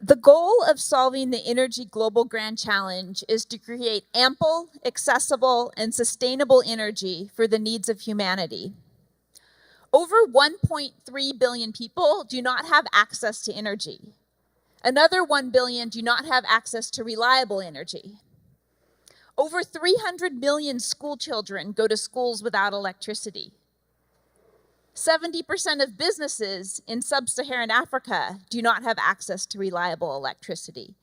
The goal of solving the Energy Global Grand Challenge is to create ample, accessible, and sustainable energy for the needs of humanity. Over 1.3 billion people do not have access to energy. Another 1 billion do not have access to reliable energy. Over 300 million school children go to schools without electricity. 70% of businesses in sub-Saharan Africa do not have access to reliable electricity.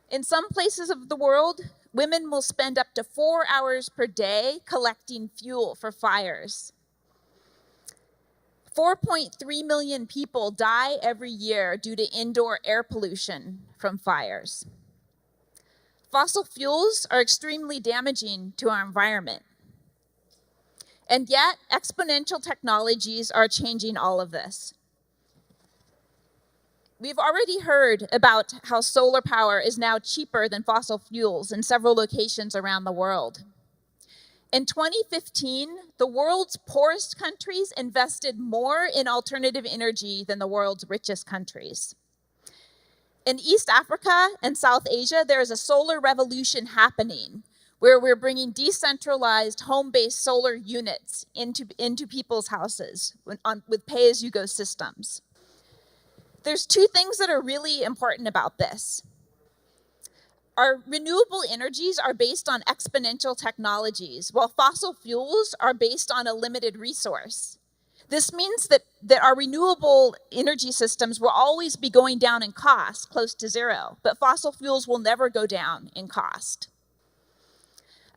In some places of the world, women will spend up to 4 hours per day collecting fuel for fires. 4.3 million people die every year due to indoor air pollution from fires. Fossil fuels are extremely damaging to our environment. And yet, exponential technologies are changing all of this. We've already heard about how solar power is now cheaper than fossil fuels in several locations around the world. In 2015, the world's poorest countries invested more in alternative energy than the world's richest countries. In East Africa and South Asia, there is a solar revolution happening where we're bringing decentralized home-based solar units into people's houses with pay-as-you-go systems. There's two things that are really important about this. Our renewable energies are based on exponential technologies, while fossil fuels are based on a limited resource. This means that our renewable energy systems will always be going down in cost, close to zero, but fossil fuels will never go down in cost.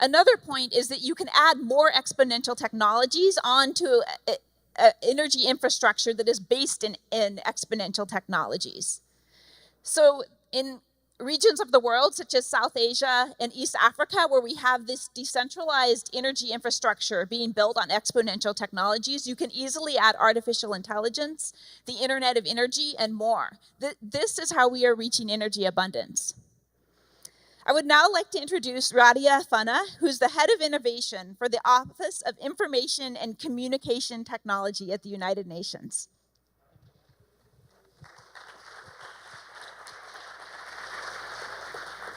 Another point is that you can add more exponential technologies onto energy infrastructure that is based in exponential technologies. So in regions of the world, such as South Asia and East Africa, where we have this decentralized energy infrastructure being built on exponential technologies, you can easily add artificial intelligence, the Internet of Energy, and more. This is how we are reaching energy abundance. I would now like to introduce Radia, who's the head of innovation for the Office of Information and Communication Technology at the United Nations.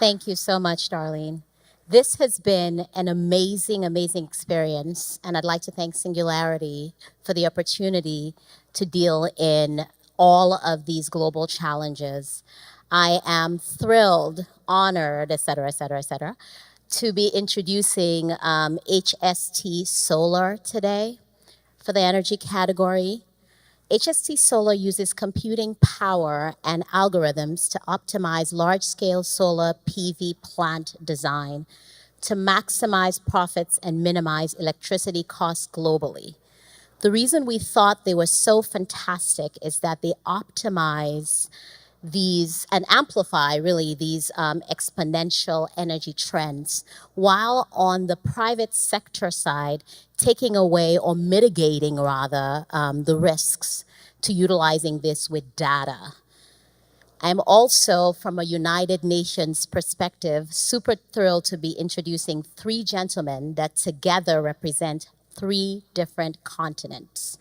Thank you so much, Darlene. This has been an amazing, amazing experience, and I'd like to thank Singularity for the opportunity to deal in all of these global challenges. I am thrilled, honored, et cetera, to be introducing HST Solar today for the energy category. HST Solar uses computing power and algorithms to optimize large-scale solar PV plant design to maximize profits and minimize electricity costs globally. The reason we thought they were so fantastic is that they optimize these and amplify really these exponential energy trends, while on the private sector side, taking away or mitigating rather the risks to utilizing this with data. I'm also, from a United Nations perspective, super thrilled to be introducing three gentlemen that together represent three different continents.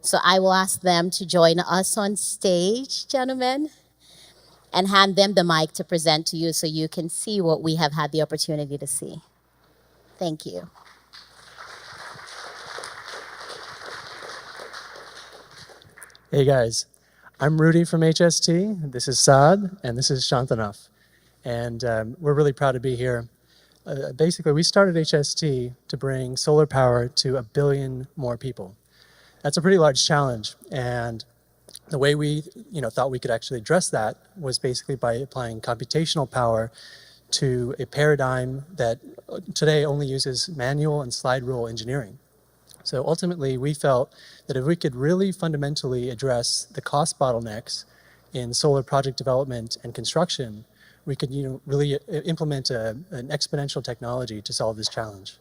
So I will ask them to join us on stage, gentlemen, and hand them the mic to present to you so you can see what we have had the opportunity to see. Thank you. Hey guys, I'm Rudy from HST, this is Saad, and this is Shantanaf. And we're really proud to be here. Basically, we started HST to bring solar power to 1 billion more people. That's a pretty large challenge, and the way we thought we could actually address that was basically by applying computational power to a paradigm that today only uses manual and slide rule engineering. So ultimately, we felt that if we could really fundamentally address the cost bottlenecks in solar project development and construction, we could really implement an exponential technology to solve this challenge.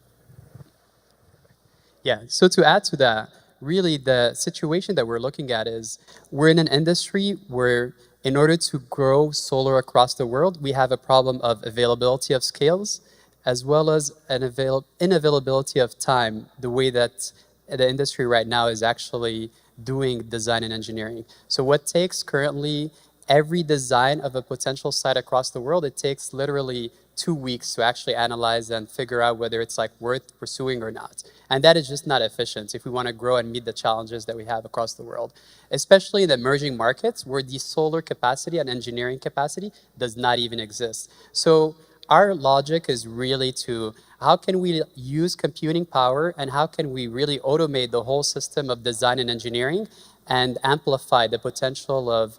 Yeah, so to add to that, really the situation that we're looking at is we're in an industry where in order to grow solar across the world, we have a problem of availability of scales as well as an inavailability of time, the way that the industry right now is actually doing design and engineering. So what takes currently every design of a potential site across the world, it takes literally 2 weeks to actually analyze and figure out whether it's like worth pursuing or not. And that is just not efficient if we want to grow and meet the challenges that we have across the world, especially in the emerging markets where the solar capacity and engineering capacity does not even exist. So our logic is really to how can we use computing power and how can we really automate the whole system of design and engineering and amplify the potential of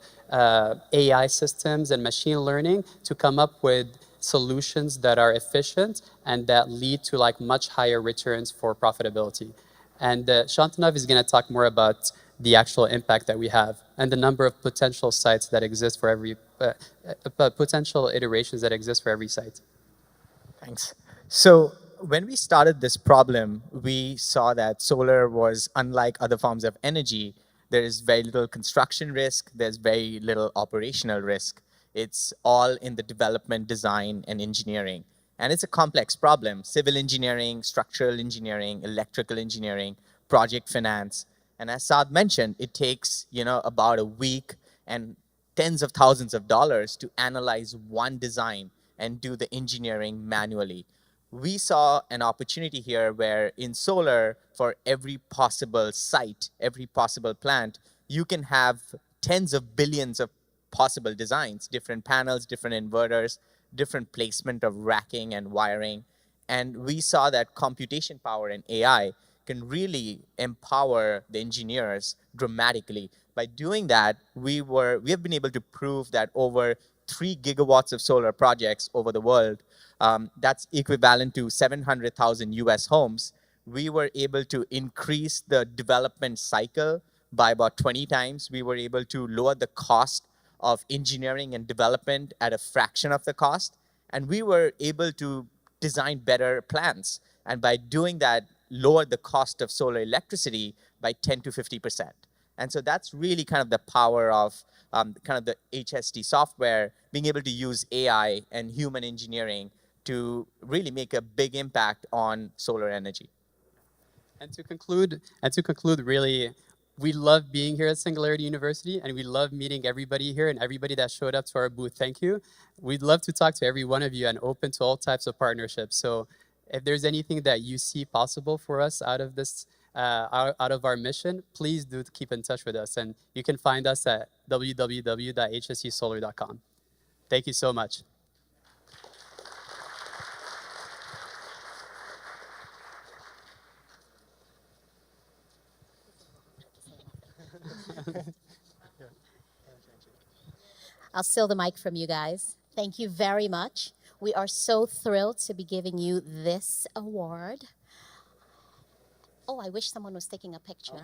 AI systems and machine learning to come up with solutions that are efficient and that lead to like much higher returns for profitability. And Shantanu is going to talk more about the actual impact that we have and the number of potential sites that exist for every potential iterations that exist for every site. Thanks. So when we started this problem, we saw that solar was unlike other forms of energy. There is very little construction risk. There's very little operational risk. It's all in the development, design, and engineering. And it's a complex problem. Civil engineering, structural engineering, electrical engineering, project finance. And as Saad mentioned, it takes about a week and tens of thousands of dollars to analyze one design and do the engineering manually. We saw an opportunity here where in solar, for every possible site, every possible plant, you can have tens of billions of possible designs, different panels, different inverters, different placement of racking and wiring. And we saw that computation power and AI can really empower the engineers dramatically. By doing that, we have been able to prove that over 3 gigawatts of solar projects over the world, that's equivalent to 700,000 US homes, we were able to increase the development cycle by about 20 times. We were able to lower the cost of engineering and development at a fraction of the cost. And we were able to design better plants. And by doing that, lower the cost of solar electricity by 10 to 50%. And so that's really kind of the power of kind of the HST software, being able to use AI and human engineering to really make a big impact on solar energy. And to conclude, really, we love being here at Singularity University, and we love meeting everybody here and everybody that showed up to our booth. Thank you. We'd love to talk to every one of you and open to all types of partnerships. So if there's anything that you see possible for us out of this, out of our mission, please do keep in touch with us. And you can find us at www.hscsolar.com. Thank you so much. I'll steal the mic from you guys. Thank you very much. We are so thrilled to be giving you this award. Oh, I wish someone was taking a picture.